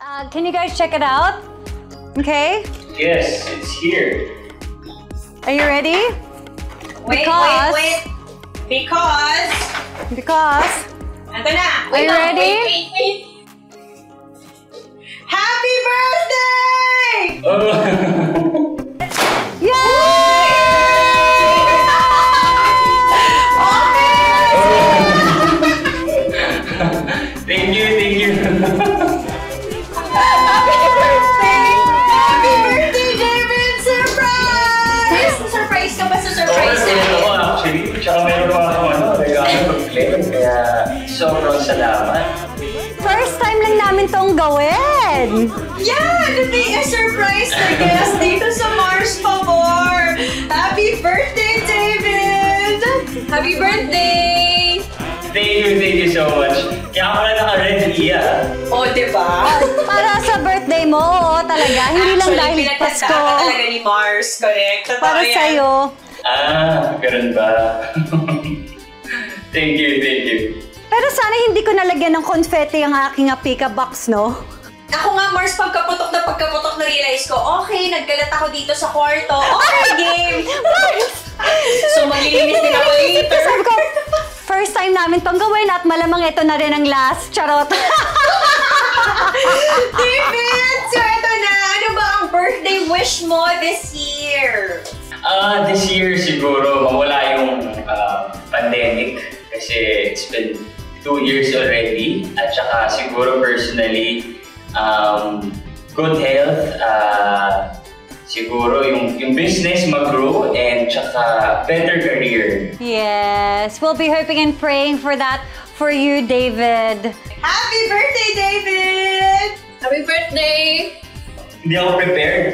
Can you guys check it out? Okay? Yes, it's here. Are you ready? Wait. Because... Ando na! Are you ready? Wait. Happy birthday! Yay! Thank you. Happy birthday, David! Surprise! Surprise ka ba sa surprise natin? Actually, tsaka meron pa ako regalo pag-claim, kaya sobrang salamat. First time lang namin tong gawin! Yeah! To be a surprise na guest dito sa Mars Pabor! Happy birthday, David! Happy birthday! Thank you so much. Kaya ako na naka-ready, O, diba? Para sa birthday mo, oo talaga. Hindi lang dahil Pasko. Actually, talaga ni Mars. Correct. Totoo Para yan. sa'yo. Ganun ba? Thank you. Pero sana hindi ko nalagyan ng confetti ang aking pika box, no? Ako nga, Mars, pagkaputok na realize ko, okay, nagkalat ako dito sa kwarto. Okay, game! So, maglilinis din ako later. Sabi ko, first time namin tong gawin at malamang ito na rin ang last. Charot. David! So, ito na. Ano ba ang birthday wish mo this year? This year siguro mawala yung pandemic kasi it's been 2 years already at saka siguro personally good health, siguro yung business mag-grow and saka better career. Yes, we'll be hoping and praying for that for you, David. Happy birthday, David! Happy birthday! Hindi ako prepared.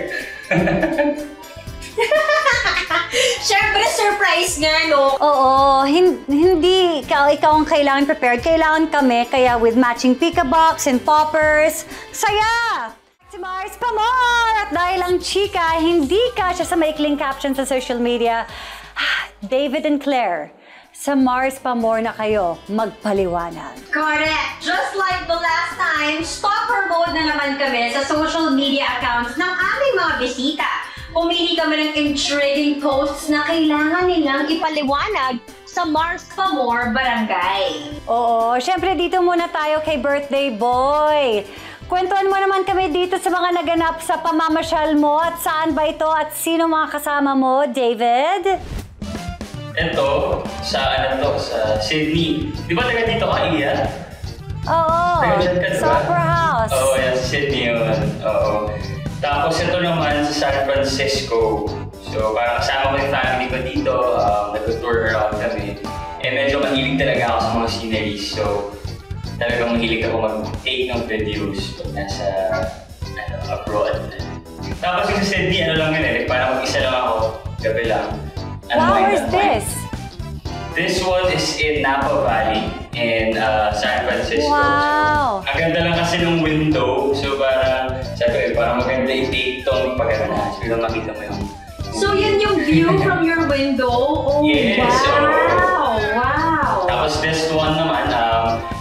Siyempre, surprise nga, no? Oo, hindi ikaw ang kailangan prepared. Kailangan kami, kaya with matching pika box and poppers, saya! Si Mars Pamor! At dahil ang chika, hindi kasya sa maikling caption sa social media, David and Claire, sa Mars Pamor na kayo magpaliwanag. Correct! Just like the last time, stopper mode na naman kami sa social media accounts ng aming mga bisita. Pumili kami ng intriguing posts na kailangan nilang ipaliwanag sa Mars Pamor Barangay. Oo, syempre dito muna tayo kay birthday boy. Kwentuhan mo naman kami dito sa mga naganap sa pamamasyal mo at saan ba ito at sino mga kasama mo, David? Ito, sa Sydney. Di ba taga dito ka, Iya? Oo, sa Opera House. Oo, yan, sa Sydney yun. Oo. Tapos ito naman sa San Francisco. So parang kasama ko yung family ko dito, nag-tour around kami. Medyo mahilig talaga ako sa mga sceneries. So talagang mahilig ako mag-take ng videos pag nasa abroad. Tapos yung sa Sydney, lang yun parang mag-isa lang ako, gabi lang. Wow, where's this? This one is in Napa Valley in San Francisco. Wow! So, ang ganda lang kasi ng window. So parang, sabi ko, parang maganda i-take itong pagkaganda. So makita mo yung... So yun yung view from your window? Oh, yes, wow! Wow! Tapos this one naman,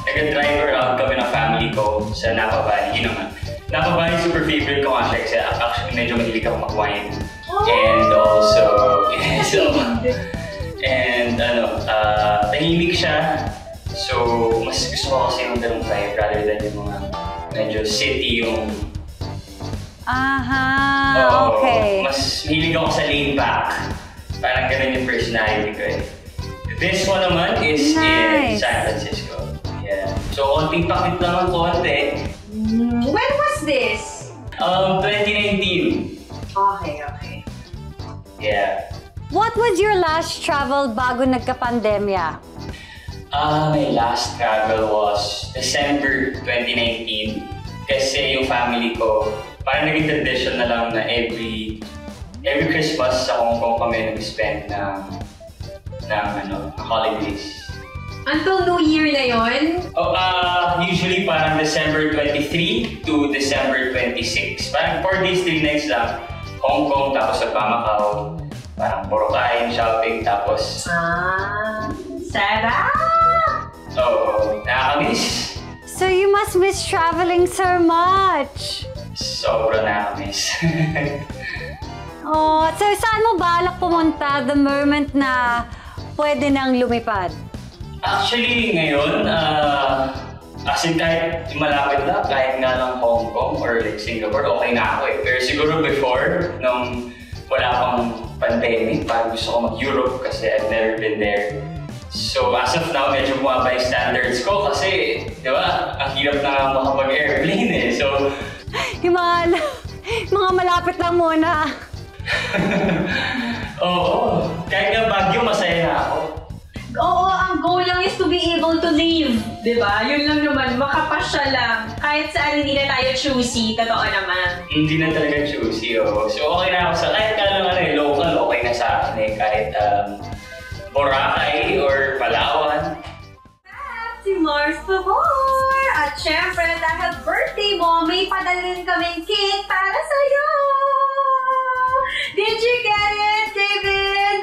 nag-drive around kami ng family ko sa Napa Valley. Yun naman. Napa Valley super favorite ko nga siya kasi actually medyo mahilig ako mag-wine. Oh. And also, tahimik siya. So, mas gusto ko kasi yung ganung vibe rather than yung mga medyo city yung... Okay. Mas hilig ako sa laid back. Parang ganun yung personality ko eh. This one naman is in San Francisco. Yeah. So, konting takit lang ang konti. When was this? 2019. Okay. Yeah. What was your last travel bago nagka-pandemya? My last travel was December 2019. Kasi yung family ko, parang naging tradition na lang na every Christmas sa Hong Kong kami nag-spend ng holidays. Until New Year na yun? Usually parang December 23 to December 26. Parang 4 days, 3 nights lang. Hong Kong, tapos sa Macau. Parang puro kain, shopping, tapos... Sarap! Oo, nakakamiss. So you must miss traveling so much. Sobra nakamiss. Oh, so saan mo balak pumunta the moment na pwede nang lumipad? Actually, ngayon, as in kahit malapit na, kahit nga ng Hong Kong or like Singapore, okay na ako eh. Pero siguro before, nung wala pang pandemic, parang gusto ko mag-Europe kasi I've never been there. So as of now, medyo bumaba yung standards ko kasi, di ba, ang hirap na makapag-airplane eh. So, Yung mga malapit lang muna. oo, kahit nga Baguio, masaya na ako. Oo, ang goal lang is to be able to live. Diba? Yun lang naman, makapasya lang. Kahit saan hindi na tayo choosy, totoo naman. Hindi na talaga choosy, oh. So okay na ako sa, kahit ka lang local, okay na sa akin eh. Kahit Boracay or Palawan. Si Mars Pamor! At syempre, dahil birthday mo, may padalhin kaming cake para sa'yo! Did you get it, David?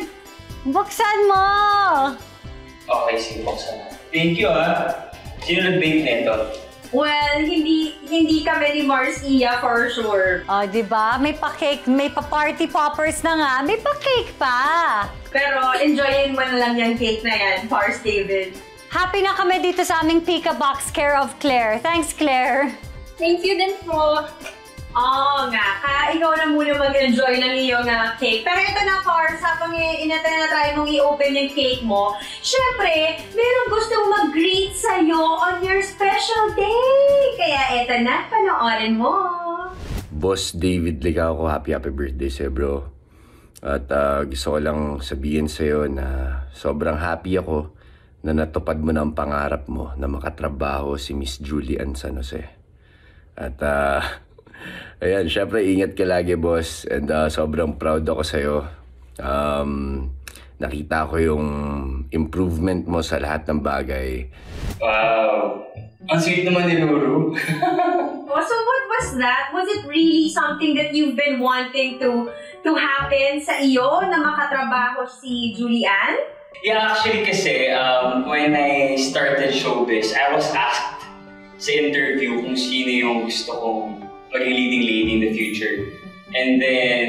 Buksan mo! Okay, sige, buksan na. Thank you, ah. Sino nag-bake nito? Well, hindi kami ni Mars Iya for sure. Oh, di ba? May pa-cake, may pa-party poppers na nga, may pa-cake pa. Pero enjoyin mo na lang yung cake na yan, Mars David. Happy na kami dito sa aming Pika Box, care of Claire. Thanks, Claire. Thank you din po. Oo nga, kaya ikaw na muna mag-enjoy ng iyong cake. Pero ito na, Pars, habang na-try mong i-open yung cake mo, syempre, merong gustong mag-greet sa'yo on your special day. Kaya ito na, panoorin mo. Boss David Ligao ko, happy birthday sa'yo, bro. At gusto ko lang sabihin sa'yo na sobrang happy ako na natupad mo na ang pangarap mo na makatrabaho si Miss Julie Ann San Jose. At ayan, syempre ingat ka lagi, boss. And sobrang proud ako sa'yo. Nakita ko yung improvement mo sa lahat ng bagay. Wow! Ang sweet naman ni Ruru. Oh, so what was that? Was it really something that you've been wanting to happen sa iyo na makatrabaho si Julie Ann? Yeah, actually kasi, when I started showbiz, I was asked sa interview kung sino yung gusto kong maging leading lady in the future. And then,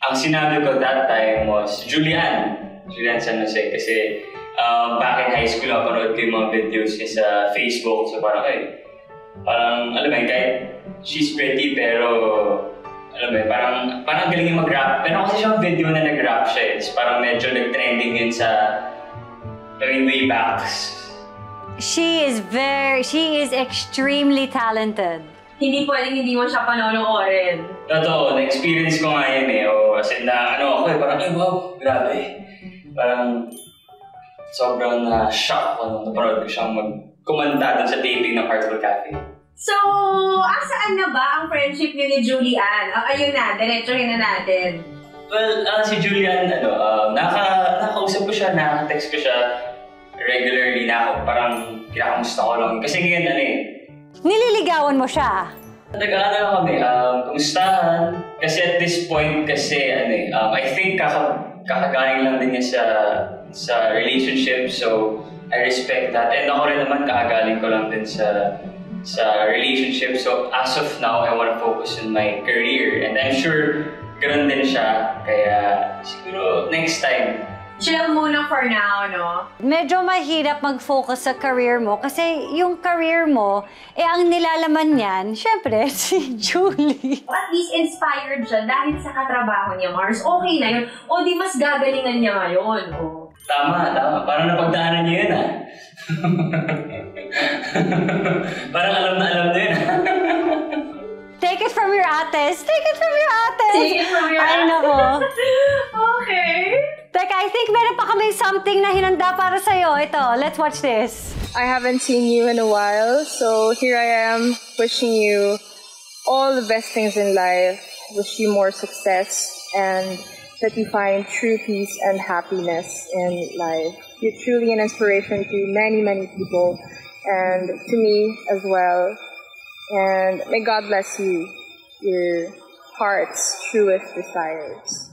ang sinabi ko that time was Julie Ann San Jose. Kasi back in high school, napanood ko yung mga videos niya sa Facebook. So parang, parang, alam mo yun, kahit she's pretty pero, alam mo yun, parang galing yung mag-rap. Pero kasi siyang video na nag-rap siya. It's parang medyo nag-trending yun sa, way back. She is extremely talented. Hindi pwedeng hindi mo siya panonoorin. Totoo, na-experience ko nga yun eh. As in na, ako parang, wow, grabe. Parang, sobrang shock ko nung napanood ko siyang kumanta dun sa taping ng Heartful Cafe. So, asaan na ba ang friendship niyo ni Julie Ann? Ayun na, diretsuhin na natin. Well, si Julie Ann, nakausap ko siya, nakatext ko siya regularly na ako. Parang kinakamusta ko lang. Kasi ngayon, Nililigawan mo siya? Nag-aano kami, kumustahan. Kasi at this point, I think kakagaling lang din niya sa relationship. So, I respect that. And ako rin naman, kakagaling ko lang din sa relationship. So, as of now, I want to focus on my career. And I'm sure, ganoon din siya. Kaya, siguro, next time. Chill muna for now, no? Medyo mahirap mag-focus sa career mo kasi yung career mo, ang nilalaman niyan, syempre, si Julie. At least inspired siya dahil sa katrabaho niya, Mars. Okay na yun. O di mas gagalingan niya ngayon. O. Tama. Parang napagdaanan niya yun, Parang alam na yun, Take it from your ates. Take it from your ates. Take it from your Ay, nako. Okay. Teka, I think meron pa kami something na hinanda para sa'yo. Ito, let's watch this. I haven't seen you in a while, so here I am wishing you all the best things in life. Wish you more success and that you find true peace and happiness in life. You're truly an inspiration to many, many people and to me as well. And may God bless you, your heart's truest desires.